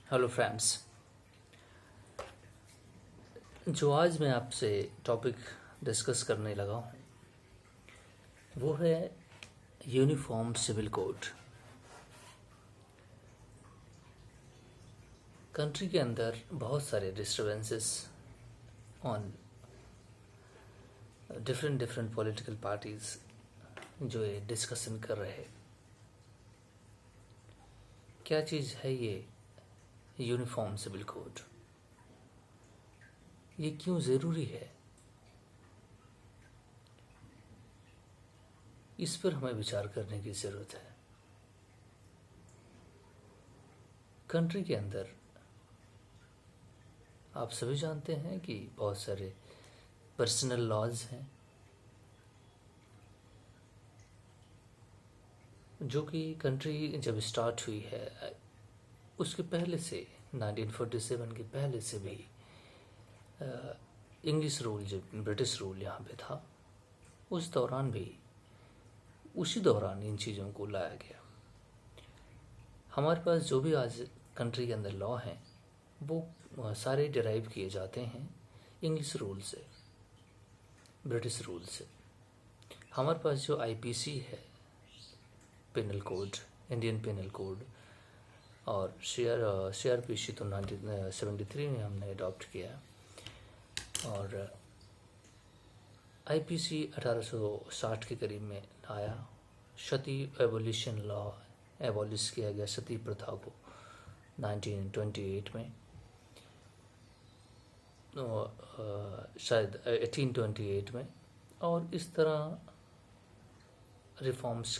Hello friends. जो आज मैं आपसे टॉपिक डिस्कस करने लगा हूँ वो है यूनिफॉर्म सिविल कोड। कंट्री के अंदर बहुत सारे disturbances on different different political parties जो ये डिस्कशन कर रहे हैं। क्या चीज़ है ये यूनिफॉर्म सिविल कोड? ये क्यों ज़रूरी है? इस पर हमें विचार करने की ज़रूरत है। कंट्री के अंदर आप सभी जानते हैं कि बहुत सारे पर्सनल लॉज हैं जो कि कंट्री जब स्टार्ट हुई है उसके पहले से 1947 के पहले से भी इंग्लिश रूल जब ब्रिटिश रूल यहाँ पे था उस दौरान भी उसी दौरान इन चीज़ों को लाया गया। हमारे पास जो भी आज कंट्री के अंदर लॉ हैं वो सारे डिराइव किए जाते हैं इंग्लिश रूल से, ब्रिटिश रूल से। हमारे पास जो आईपीसी है, penal code, Indian penal code, और सीआरपीसी तो 1973 में हमने अडॉप्ट किया, और आईपीसी 1860 के करीब में आया। सती एबोलिशन लॉ एबॉलिश किया गया सती प्रथा को 1928 में, शायद 1828 में। और इस तरह रिफॉर्म्स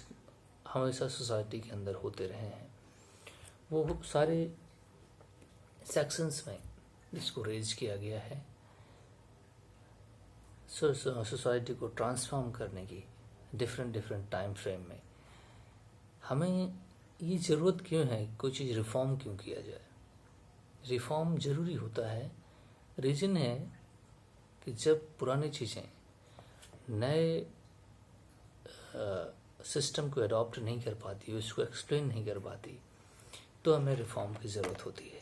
हमेशा सोसाइटी के अंदर होते रहे हैं। वो सारे सेक्शंस में इसको रेज किया गया है सोसाइटी को ट्रांसफॉर्म करने की डिफरेंट डिफरेंट टाइम फ्रेम में। हमें ये ज़रूरत क्यों है कोई चीज़ रिफॉर्म क्यों किया जाए? रिफॉर्म ज़रूरी होता है, रीज़न है कि जब पुरानी चीज़ें नए सिस्टम को अडॉप्ट नहीं कर पाती, उसको एक्सप्लेन नहीं कर पाती, तो हमें रिफॉर्म की ज़रूरत होती है।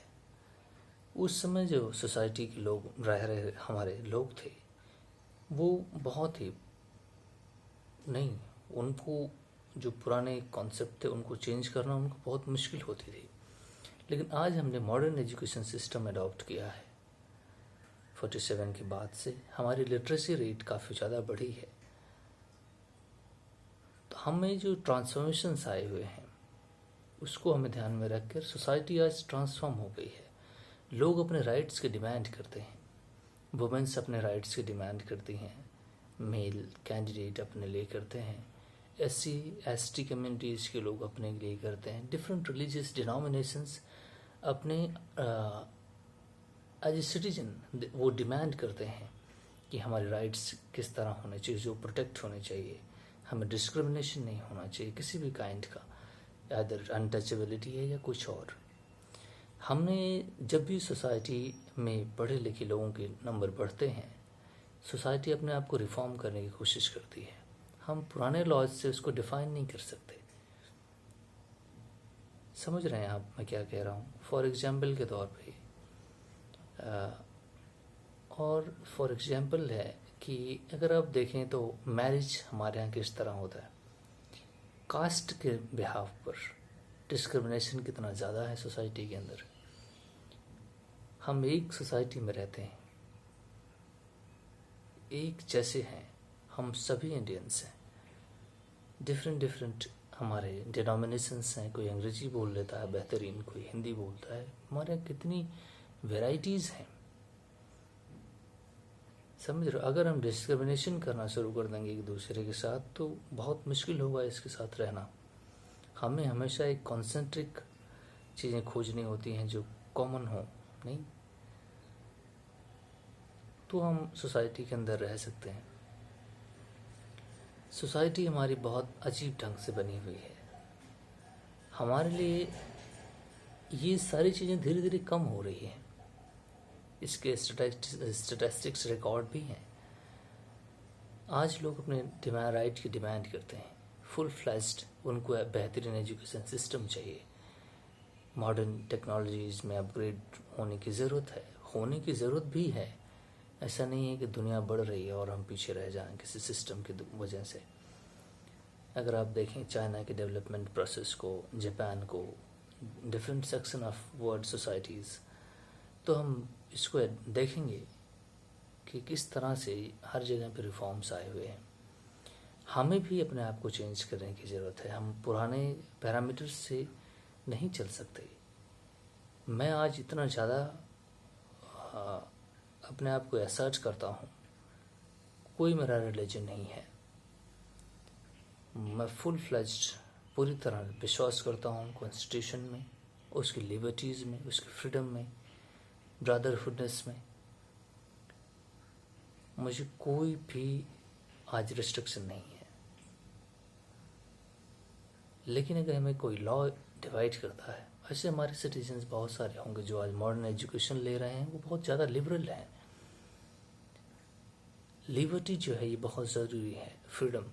उस समय जो सोसाइटी के लोग रह रहे हमारे लोग थे वो बहुत ही नहीं, उनको जो पुराने कॉन्सेप्ट थे उनको चेंज करना उनको बहुत मुश्किल होती थी। लेकिन आज हमने मॉडर्न एजुकेशन सिस्टम अडॉप्ट किया है 47 के बाद से। हमारी लिटरेसी रेट काफ़ी ज़्यादा बढ़ी है। तो हमें जो ट्रांसफॉर्मेशंस आए हुए हैं उसको हमें ध्यान में रखकर सोसाइटी आज ट्रांसफॉर्म हो गई है। लोग अपने राइट्स की डिमांड करते हैं, वुमेन्स अपने राइट्स की डिमांड करती हैं, मेल कैंडिडेट अपने लिए करते हैं, एससी एसटी कम्युनिटीज़ के लोग अपने लिए करते हैं, डिफरेंट रिलीजियस डिनोमिनेशंस अपने एज ए सिटीजन वो डिमांड करते हैं कि हमारे राइट्स किस तरह होने चाहिए, जो प्रोटेक्ट होने चाहिए। हमें डिस्क्रिमिनेशन नहीं होना चाहिए किसी भी काइंड का, अदर अनटचेबिलिटी है या कुछ और। हमने जब भी सोसाइटी में पढ़े लिखे लोगों के नंबर बढ़ते हैं, सोसाइटी अपने आप को रिफॉर्म करने की कोशिश करती है। हम पुराने लॉज से उसको डिफाइन नहीं कर सकते। समझ रहे हैं आप मैं क्या कह रहा हूँ? फॉर एग्जाम्पल के तौर पे और फॉर एग्जाम्पल है कि अगर आप देखें तो मैरिज हमारे यहाँ किस तरह होता है। कास्ट के बिहाफ पर डिस्क्रिमिनेशन कितना ज़्यादा है सोसाइटी के अंदर। हम एक सोसाइटी में रहते हैं, एक जैसे हैं, हम सभी इंडियंस हैं। डिफरेंट डिफरेंट हमारे डिनोमिनेशंस हैं। कोई अंग्रेजी बोल लेता है बेहतरीन, कोई हिंदी बोलता है। हमारे यहाँ कितनी वेराइटीज़ हैं, समझ रहे हो? अगर हम डिस्क्रिमिनेशन करना शुरू कर देंगे एक दूसरे के साथ तो बहुत मुश्किल होगा इसके साथ रहना। हमें हमेशा एक कॉन्सेंट्रिक चीज़ें खोजनी होती हैं जो कॉमन हो, नहीं तो हम सोसाइटी के अंदर रह सकते हैं। सोसाइटी हमारी बहुत अजीब ढंग से बनी हुई है। हमारे लिए ये सारी चीज़ें धीरे धीरे कम हो रही हैं। इसके स्टैटिस्टिक्स रिकॉर्ड भी हैं। आज लोग अपने राइट की डिमांड करते हैं, फुल फ्लैश्ड। उनको बेहतरीन एजुकेशन सिस्टम चाहिए, मॉडर्न टेक्नोलॉजीज़ में अपग्रेड होने की ज़रूरत है, होने की ज़रूरत भी है। ऐसा नहीं है कि दुनिया बढ़ रही है और हम पीछे रह जाएं किसी सिस्टम की वजह से। अगर आप देखें चाइना के डेवलपमेंट प्रोसेस को, जापान को, different section of world societies, तो हम इसको देखेंगे कि किस तरह से हर जगह पर रिफॉर्म्स आए हुए हैं। हमें भी अपने आप को चेंज करने की ज़रूरत है। हम पुराने पैरामीटर्स से नहीं चल सकते। मैं आज इतना ज़्यादा अपने आप को असर्ट करता हूँ, कोई मेरा रिलीजन नहीं है। मैं फुल फ्लेज्ड पूरी तरह विश्वास करता हूँ कॉन्स्टिट्यूशन में, उसकी लिबर्टीज़ में, उसकी फ्रीडम में, ब्रदरहुडनेस में। मुझे कोई भी आज रिस्ट्रिक्शन नहीं है। लेकिन अगर हमें कोई लॉ डिवाइड करता है, ऐसे हमारे सिटीजन्स बहुत सारे होंगे जो आज मॉडर्न एजुकेशन ले रहे हैं, वो बहुत ज़्यादा लिबरल हैं। लिबर्टी जो है ये बहुत ज़रूरी है, फ्रीडम,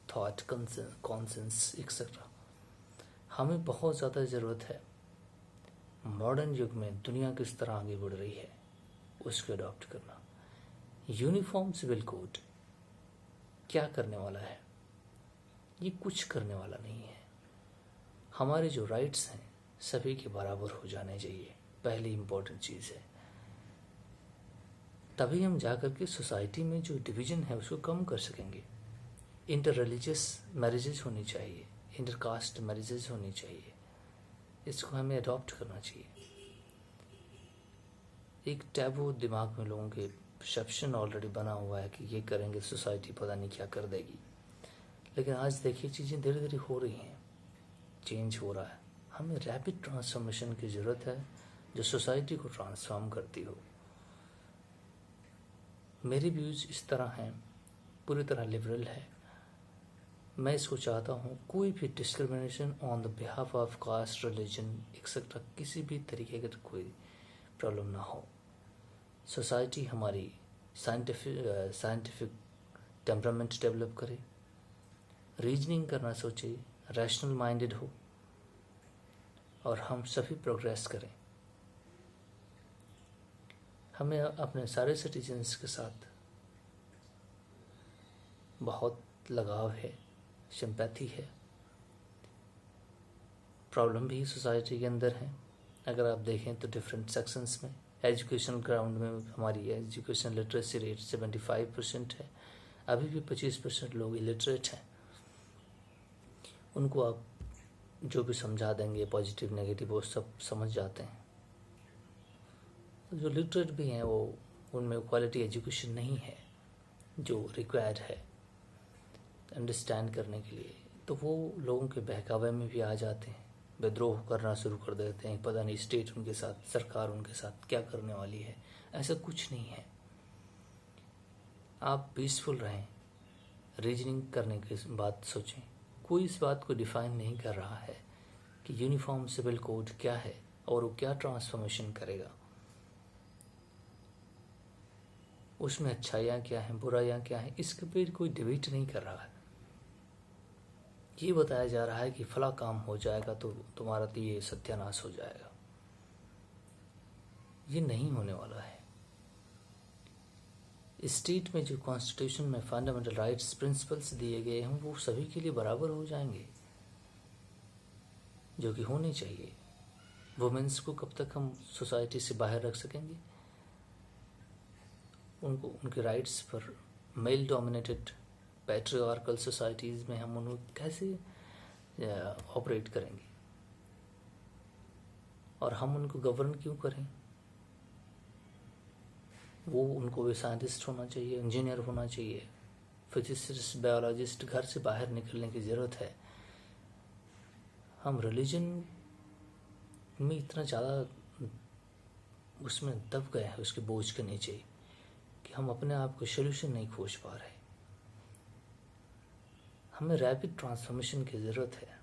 थॉट, कॉन्सेंस एक्सेट्रा। हमें बहुत ज़्यादा ज़रूरत है मॉडर्न युग में दुनिया किस तरह आगे बढ़ रही है उसको अडॉप्ट करना। यूनिफॉर्म सिविल कोड क्या करने वाला है? ये कुछ करने वाला नहीं है। हमारे जो राइट्स हैं सभी के बराबर हो जाने चाहिए, पहली इम्पोर्टेंट चीज़ है। तभी हम जाकर के सोसाइटी में जो डिवीज़न है उसको कम कर सकेंगे। इंटर रिलीजियस मैरिजेज होनी चाहिए, इंटर कास्ट मैरिजेज होनी चाहिए, इसको हमें अडॉप्ट करना चाहिए। एक टैबू दिमाग में लोगों के परसेप्शन ऑलरेडी बना हुआ है कि ये करेंगे सोसाइटी पता नहीं क्या कर देगी। लेकिन आज देखिए चीज़ें धीरे धीरे हो रही हैं, चेंज हो रहा है। हमें रैपिड ट्रांसफॉर्मेशन की ज़रूरत है जो सोसाइटी को ट्रांसफॉर्म करती हो। मेरी व्यूज़ इस तरह हैं, पूरी तरह लिबरल है। मैं इसको चाहता हूँ कोई भी discrimination on the behalf of caste, religion etcetera किसी भी तरीके का कोई प्रॉब्लम ना हो। सोसाइटी हमारी साइंटिफिक टेम्परामेंट डेवलप करे, रीजनिंग करना सोचे, रैशनल माइंडेड हो और हम सभी प्रोग्रेस करें। हमें अपने सारे सिटीजन्स के साथ बहुत लगाव है, सिंपैथी है। प्रॉब्लम भी सोसाइटी के अंदर है। अगर आप देखें तो डिफरेंट सेक्शंस में, एजुकेशन ग्राउंड में हमारी एजुकेशन लिटरेसी रेट 75% है। अभी भी 25% लोग इलिटरेट हैं। उनको आप जो भी समझा देंगे पॉजिटिव नेगेटिव वो सब समझ जाते हैं। जो लिटरेट भी हैं वो उनमें क्वालिटी एजुकेशन नहीं है जो रिक्वायर्ड है अंडरस्टैंड करने के लिए, तो वो लोगों के बहकावे में भी आ जाते हैं, विद्रोह करना शुरू कर देते हैं। पता नहीं स्टेट उनके साथ, सरकार उनके साथ क्या करने वाली है। ऐसा कुछ नहीं है। आप पीसफुल रहें, रीजनिंग करने की बात सोचें। कोई इस बात को डिफाइन नहीं कर रहा है कि यूनिफॉर्म सिविल कोड क्या है और वो क्या ट्रांसफॉर्मेशन करेगा, उसमें अच्छाइयाँ क्या हैं, बुराइयाँ क्या हैं, इसके पे कोई डिबेट नहीं कर रहा है। ये बताया जा रहा है कि फला काम हो जाएगा तो तुम्हारा तो ये सत्यानाश हो जाएगा। ये नहीं होने वाला है। स्टेट में जो कॉन्स्टिट्यूशन में फंडामेंटल राइट्स प्रिंसिपल्स दिए गए हैं वो सभी के लिए बराबर हो जाएंगे, जो कि होने चाहिए। वुमेन्स को कब तक हम सोसाइटी से बाहर रख सकेंगे? उनको उनके राइट्स पर मेल डोमिनेटेड पैट्रियार्कल सोसाइटीज़ में हम उनको कैसे ऑपरेट करेंगे? और हम उनको गवर्न क्यों करें? वो उनको भी साइंटिस्ट होना चाहिए, इंजीनियर होना चाहिए, फिजिसिस्ट, बायोलॉजिस्ट। घर से बाहर निकलने की ज़रूरत है। हम रिलीजन में इतना ज़्यादा उसमें दब गए हैं उसके बोझ के नीचे कि हम अपने आप को सोल्यूशन नहीं खोज पा रहे। हमें रैपिड ट्रांसफॉर्मेशन की ज़रूरत है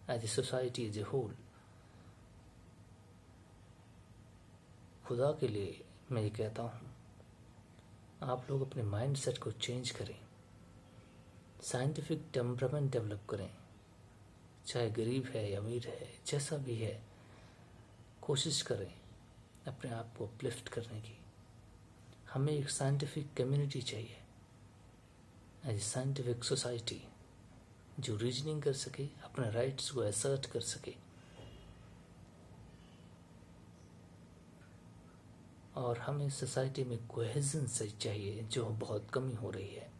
as a society, as a whole. खुदा के लिए मैं ये कहता हूँ, आप लोग अपने माइंड सेट को चेंज करें, साइंटिफिक टेम्परामेंट डेवलप करें, चाहे गरीब है या अमीर है, जैसा भी है, कोशिश करें अपने आप को अपलिफ्ट करने की। हमें एक साइंटिफिक कम्युनिटी चाहिए, एज साइंटिफिक सोसाइटी, जो रीजनिंग कर सके, अपने राइट्स को असर्ट कर सके, और हमें सोसाइटी में कोहेजन से चाहिए, जो बहुत कमी हो रही है।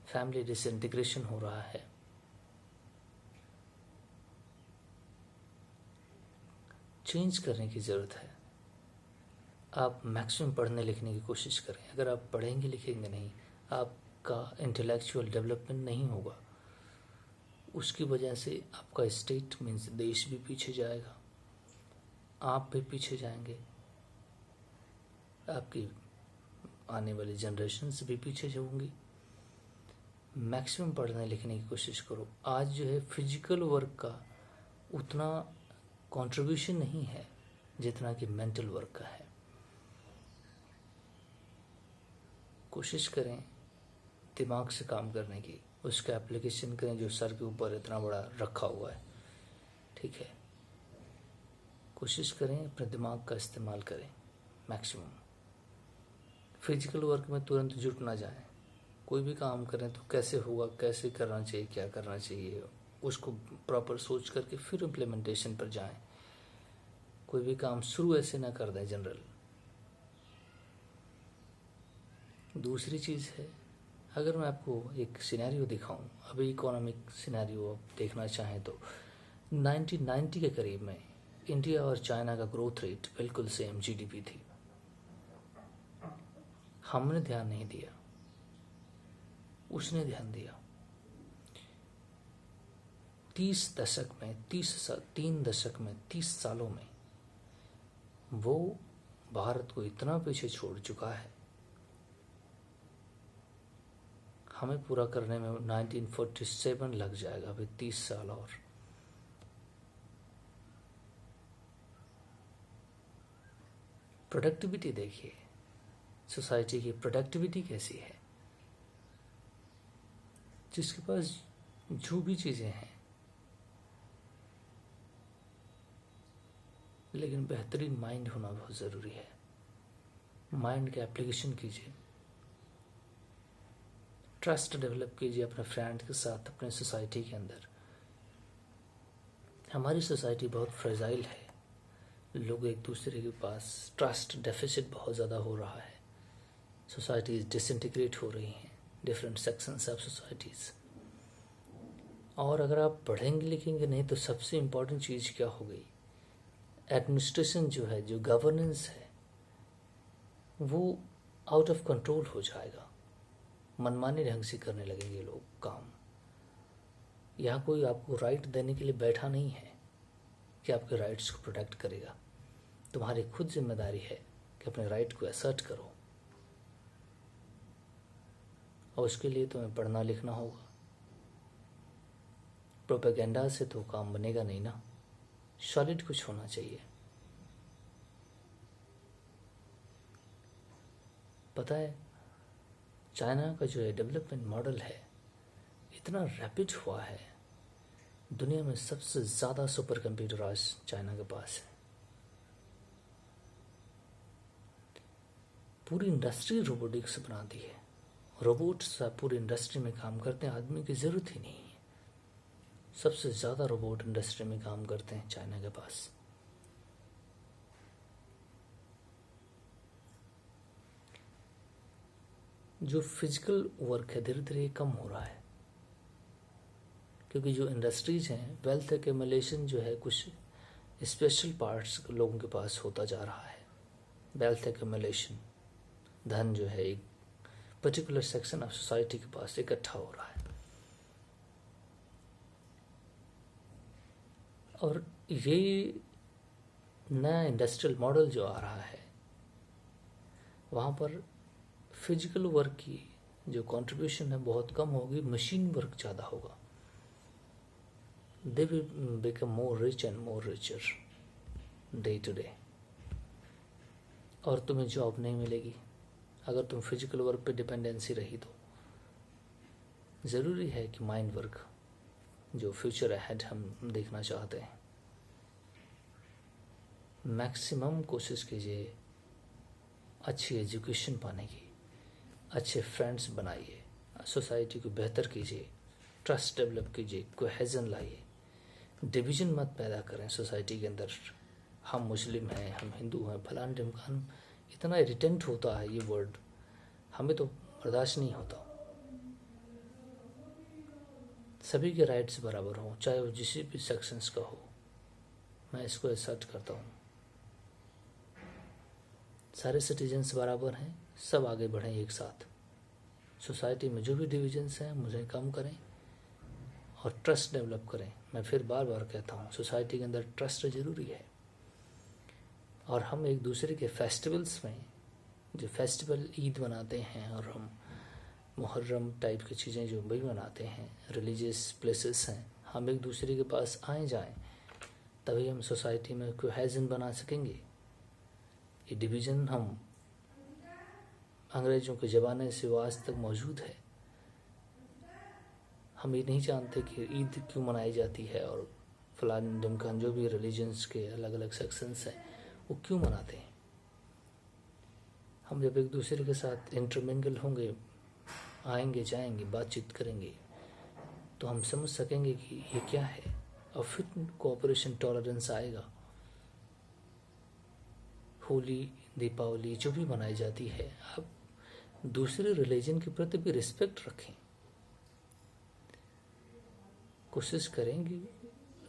फैमिली डिसइंटीग्रेशन हो रहा है। चेंज करने की ज़रूरत है। आप मैक्सिमम पढ़ने लिखने की कोशिश करें। अगर आप पढ़ेंगे लिखेंगे नहीं, आपका इंटेलेक्चुअल डेवलपमेंट नहीं होगा। उसकी वजह से आपका स्टेट मीन्स देश भी पीछे जाएगा, आप भी पीछे जाएंगे, आपकी आने वाली जनरेशन्स भी पीछे जाऊंगी। मैक्सिमम पढ़ने लिखने की कोशिश करो। आज जो है फिजिकल वर्क का उतना कंट्रीब्यूशन नहीं है जितना कि मेंटल वर्क का है। कोशिश करें दिमाग से काम करने की, उसका एप्लीकेशन करें जो सर के ऊपर इतना बड़ा रखा हुआ है, ठीक है। कोशिश करें अपने दिमाग का इस्तेमाल करें मैक्सिमम। फिजिकल वर्क में तुरंत जुट ना जाएं। कोई भी काम करें तो कैसे होगा, कैसे करना चाहिए, क्या करना चाहिए, उसको प्रॉपर सोच करके फिर इम्प्लीमेंटेशन पर जाएं। कोई भी काम शुरू ऐसे ना कर दें जनरल। दूसरी चीज़ है, अगर मैं आपको एक सिनेरियो दिखाऊं, अभी इकोनॉमिक सिनेरियो आप देखना चाहें तो 1990 के करीब में इंडिया और चाइना का ग्रोथ रेट बिल्कुल सेम जीडीपी थी। हमने ध्यान नहीं दिया, उसने ध्यान दिया। 3 दशक में 30 सालों में वो भारत को इतना पीछे छोड़ चुका है। हमें पूरा करने में 1947 लग जाएगा, अभी 30 साल और। प्रोडक्टिविटी देखिए, सोसाइटी की प्रोडक्टिविटी कैसी है। जिसके पास जो भी चीज़ें हैं, लेकिन बेहतरीन माइंड होना बहुत ज़रूरी है। माइंड का एप्लीकेशन कीजिए, ट्रस्ट डेवलप कीजिए अपने फ्रेंड के साथ, अपने सोसाइटी के अंदर। हमारी सोसाइटी बहुत फ्रेजाइल है। लोग एक दूसरे के पास ट्रस्ट डेफिसिट बहुत ज़्यादा हो रहा है। सोसाइटीज़ डिसइंटीग्रेट हो रही हैं, डिफरेंट सेक्शंस ऑफ सोसाइटीज़। और अगर आप पढ़ेंगे लिखेंगे नहीं तो सबसे इम्पोर्टेंट चीज़ क्या हो गई, एडमिनिस्ट्रेशन जो है, जो गवर्नेंस है, वो आउट ऑफ कंट्रोल हो जाएगा। मनमाने ढंग से करने लगेंगे लोग काम। यहाँ कोई आपको राइट देने के लिए बैठा नहीं है कि आपके राइट्स को प्रोटेक्ट करेगा। तुम्हारी खुद जिम्मेदारी है कि अपने राइट को असर्ट करो, और उसके लिए तुम्हें पढ़ना लिखना होगा। प्रोपेगेंडा से तो काम बनेगा नहीं ना, सॉलिड कुछ होना चाहिए। पता है चाइना का जो है डेवलपमेंट मॉडल है, इतना रैपिड हुआ है। दुनिया में सबसे ज़्यादा सुपर कंप्यूटर आज चाइना के पास है। पूरी इंडस्ट्री रोबोटिक्स बना दी है। रोबोट्स पूरी इंडस्ट्री में काम करते हैं, आदमी की ज़रूरत ही नहीं है। सबसे ज़्यादा रोबोट इंडस्ट्री में काम करते हैं चाइना के पास। जो फिजिकल वर्क है धीरे धीरे कम हो रहा है, क्योंकि जो इंडस्ट्रीज हैं, वेल्थ एक्यूमुलेशन जो है कुछ स्पेशल पार्ट्स लोगों के पास होता जा रहा है। वेल्थ एक्यूमुलेशन, धन जो है एक पर्टिकुलर सेक्शन ऑफ सोसाइटी के पास इकट्ठा हो रहा है। और ये नया इंडस्ट्रियल मॉडल जो आ रहा है, वहाँ पर फिजिकल वर्क की जो कंट्रीब्यूशन है बहुत कम होगी, मशीन वर्क ज़्यादा होगा। They will become more rich and more richer day to day. और तुम्हें जॉब नहीं मिलेगी अगर तुम फिजिकल वर्क पे डिपेंडेंसी रही तो। ज़रूरी है कि माइंड वर्क जो फ्यूचर अहेड हम देखना चाहते हैं, मैक्सिमम कोशिश कीजिए अच्छी एजुकेशन पाने की, अच्छे फ्रेंड्स बनाइए, सोसाइटी को बेहतर कीजिए, ट्रस्ट डेवलप कीजिए, कोहेजन लाइए, डिवीज़न मत पैदा करें सोसाइटी के अंदर। हम मुस्लिम हैं, हम हिंदू हैं, फलान ढिमकान, इतना इरिटेंट होता है ये वर्ड, हमें तो बर्दाश्त नहीं होता। सभी के राइट्स बराबर हों, चाहे वो जिस भी सेक्शंस का हो, मैं इसको असर्ट करता हूँ। सारे सिटीजन्स बराबर हैं, सब आगे बढ़ें एक साथ। सोसाइटी में जो भी डिविजन्स हैं मुझे कम करें और ट्रस्ट डेवलप करें। मैं फिर बार बार कहता हूँ, सोसाइटी के अंदर ट्रस्ट ज़रूरी है। और हम एक दूसरे के फेस्टिवल्स में, जो फेस्टिवल ईद मनाते हैं और हम मुहर्रम टाइप की चीज़ें जो भी मनाते हैं, रिलीजियस प्लेसेस हैं, हम एक दूसरे के पास आए जाएं, तभी हम सोसाइटी में कोहेजन बना सकेंगे। ये डिवीज़न हम अंग्रेज़ों के ज़माने से वो आज तक मौजूद है। हम ये नहीं जानते कि ईद क्यों मनाई जाती है और फलान ढिमकान जो भी रिलीजन्स के अलग अलग सेक्शंस हैं वो क्यों मनाते हैं। हम जब एक दूसरे के साथ इंटरमिंगल होंगे, आएंगे जाएंगे, बातचीत करेंगे, तो हम समझ सकेंगे कि ये क्या है और फिर कोऑपरेशन टॉलरेंस आएगा। होली, दीपावली जो भी मनाई जाती है, आप दूसरे रिलीजन के प्रति भी रिस्पेक्ट रखें। कोशिश करेंगे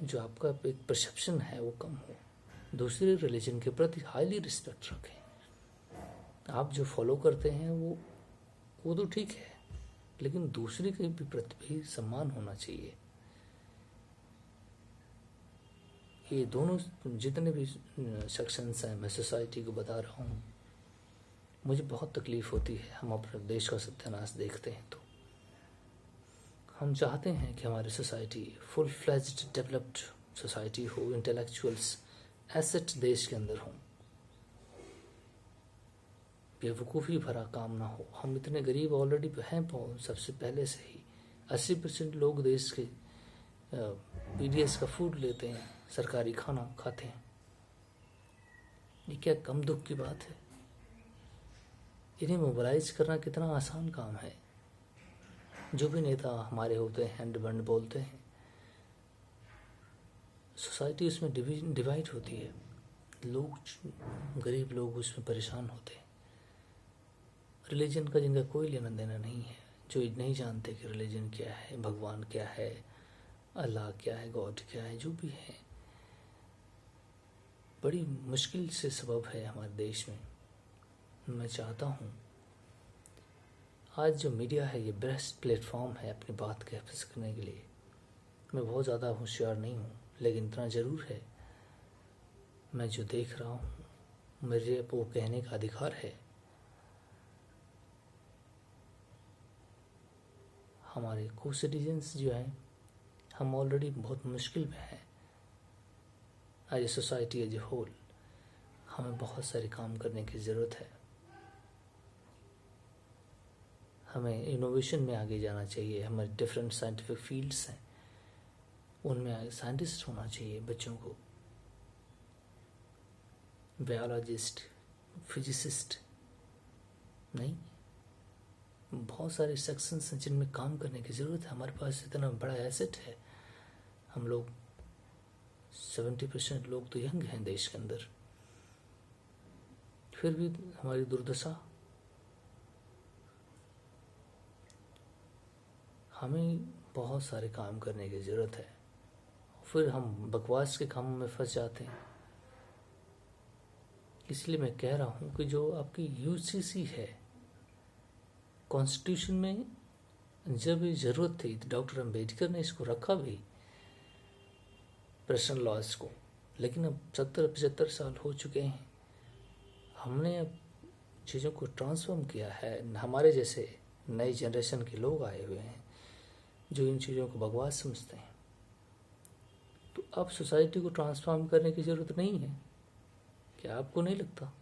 जो आपका एक परसेप्शन है वो कम हो। दूसरे रिलीजन के प्रति हाईली रिस्पेक्ट रखें। आप जो फॉलो करते हैं वो तो ठीक है, लेकिन दूसरे के भी प्रति भी सम्मान होना चाहिए। ये दोनों जितने भी सेक्शंस हैं, मैं सोसाइटी को बता रहा हूँ, मुझे बहुत तकलीफ़ होती है। हम अपने देश का सत्यानाश देखते हैं तो हम चाहते हैं कि हमारी society full fledged developed society हो, इंटेलेक्चुअल्स एसेट देश के अंदर हों, बेवकूफ़ी भरा काम ना हो। हम इतने गरीब ऑलरेडी हैं सबसे पहले से ही। 80% लोग देश के पीडीएस का फूड लेते हैं, सरकारी खाना खाते हैं। ये क्या कम दुख की बात है? इन्हें मोबिलाइज करना कितना आसान काम है। जो भी नेता हमारे होते हैं हैंड बंड बोलते हैं, सोसाइटी उसमें डिवाइड होती है, लोग गरीब लोग उसमें परेशान होते हैं। रिलीजन का जिनका कोई लेना देना नहीं है, जो नहीं जानते कि रिलीजन क्या है, भगवान क्या है, अल्लाह क्या है, गॉड क्या है, जो भी है, बड़ी मुश्किल से सबब है हमारे देश में। मैं चाहता हूँ आज जो मीडिया है ये बेस्ट प्लेटफॉर्म है अपनी बात के एक्सप्रेस करने के लिए। मैं बहुत ज़्यादा होशियार नहीं हूँ, लेकिन इतना ज़रूर है, मैं जो देख रहा हूँ मुझे वो कहने का अधिकार है। हमारे को सिटीजन्स जो हैं, हम ऑलरेडी बहुत मुश्किल में हैं। As a society as a whole हमें बहुत सारे काम करने की ज़रूरत है। हमें इनोवेशन में आगे जाना चाहिए। हमारे डिफरेंट साइंटिफिक फील्ड्स हैं, उनमें आगे साइंटिस्ट होना चाहिए। बच्चों को बायोलॉजिस्ट, फिजिसिस्ट नहीं, बहुत सारे सेक्शंस हैं जिनमें काम करने की ज़रूरत है। हमारे पास इतना बड़ा एसेट है। हम लोग 70% लोग तो यंग हैं देश के अंदर, फिर भी हमारी दुर्दशा। हमें बहुत सारे काम करने की ज़रूरत है, फिर हम बकवास के कामों में फंस जाते हैं। इसलिए मैं कह रहा हूँ कि जो आपकी यूसीसी है, कॉन्स्टिट्यूशन में जब ये ज़रूरत थी तो डॉक्टर अम्बेडकर ने इसको रखा भी, पर्सनल लॉज को, लेकिन अब 70-75 साल हो चुके हैं। हमने अब चीज़ों को ट्रांसफॉर्म किया है। हमारे जैसे नई जनरेशन के लोग आए हुए हैं जो इन चीज़ों को बकवास समझते हैं। तो अब सोसाइटी को ट्रांसफॉर्म करने की ज़रूरत नहीं है। क्या आपको नहीं लगता?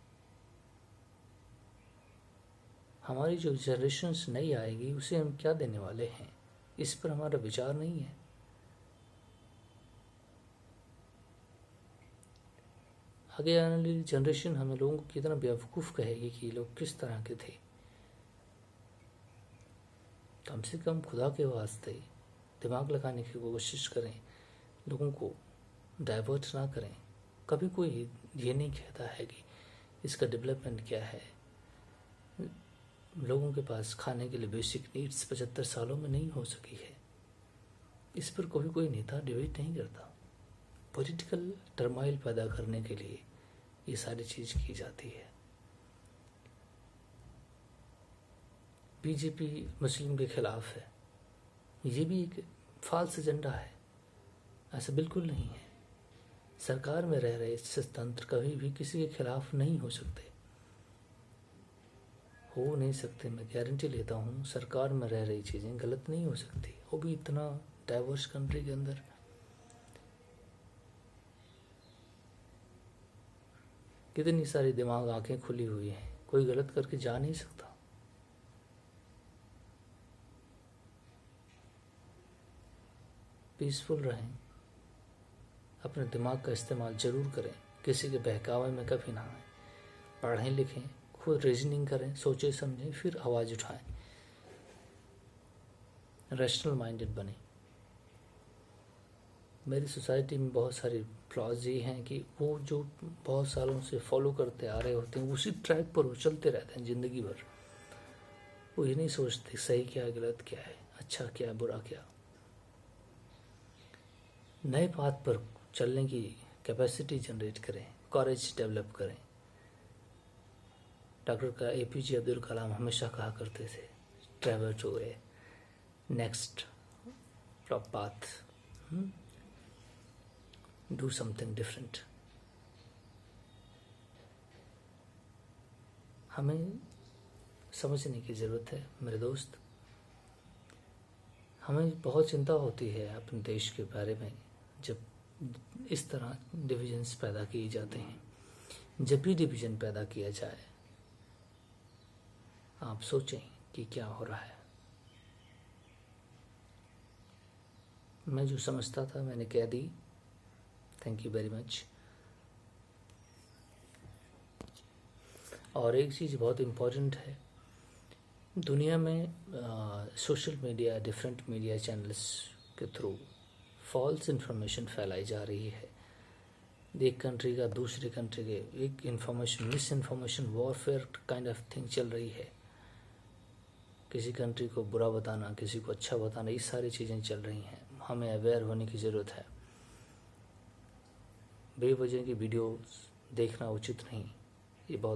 हमारी जो जनरेशन नई आएगी उसे हम क्या देने वाले हैं? इस पर हमारा विचार नहीं है। आगे आने वाली जनरेशन हमें लोगों को कितना बेवकूफ़ कहेगी कि ये लोग किस तरह के थे। कम से कम खुदा के वास्ते दिमाग लगाने की कोशिश करें, लोगों को डाइवर्ट ना करें। कभी कोई ये नहीं कहता है कि इसका डेवलपमेंट क्या है। लोगों के पास खाने के लिए बेसिक नीड्स 75 सालों में नहीं हो सकी है। इस पर कोई नेता डिबेट नहीं करता। पॉलिटिकल टर्माइल पैदा करने के लिए ये सारी चीज़ की जाती है। बीजेपी मुस्लिम के खिलाफ है, ये भी एक फाल्स एजेंडा है। ऐसा बिल्कुल नहीं है। सरकार में रह रहे सिद्धांत कभी भी किसी के खिलाफ नहीं हो सकते, हो नहीं सकते। मैं गारंटी लेता हूँ सरकार में रह रही चीज़ें गलत नहीं हो सकती, वो भी इतना डाइवर्स कंट्री के अंदर। कितनी सारी दिमाग आंखें खुली हुई हैं, कोई गलत करके जा नहीं सकता। पीसफुल रहें, अपने दिमाग का इस्तेमाल ज़रूर करें, किसी के बहकावे में कभी ना आए। पढ़ें लिखें, खुद रीजनिंग करें, सोचें समझें, फिर आवाज़ उठाएं। रैशनल माइंडेड बने। मेरी सोसाइटी में बहुत सारी फ्लॉज ये हैं कि वो जो बहुत सालों से फॉलो करते आ रहे होते हैं उसी ट्रैक पर वो चलते रहते हैं ज़िंदगी भर। वो ये नहीं सोचते सही क्या है, गलत क्या है, अच्छा क्या है, बुरा क्या। नए पाथ पर चलने की कैपेसिटी जनरेट करें, कॉरेज डेवलप करें। डॉक्टर APJ अब्दुल कलाम हमेशा कहा करते थे, travel to a next path, do something different. हमें समझने की ज़रूरत है मेरे दोस्त। हमें बहुत चिंता होती है अपने देश के बारे में जब इस तरह डिविजन्स पैदा किए जाते हैं। जब भी डिवीज़न पैदा किया जाए, आप सोचें कि क्या हो रहा है। मैं जो समझता था मैंने कह दी। Thank you very much. और एक चीज़ बहुत इम्पोर्टेंट है, दुनिया में social media, different media channels के थ्रू फॉल्स इन्फॉर्मेशन फैलाई जा रही है। एक कंट्री का दूसरे कंट्री के एक information, miss information warfare kind of thing चल रही है। किसी कंट्री को बुरा बताना, किसी को अच्छा बताना, ये सारी चीज़ें चल रही हैं। हमें अवेयर होने की ज़रूरत है। बेवजह की वीडियो देखना उचित नहीं, ये बहुत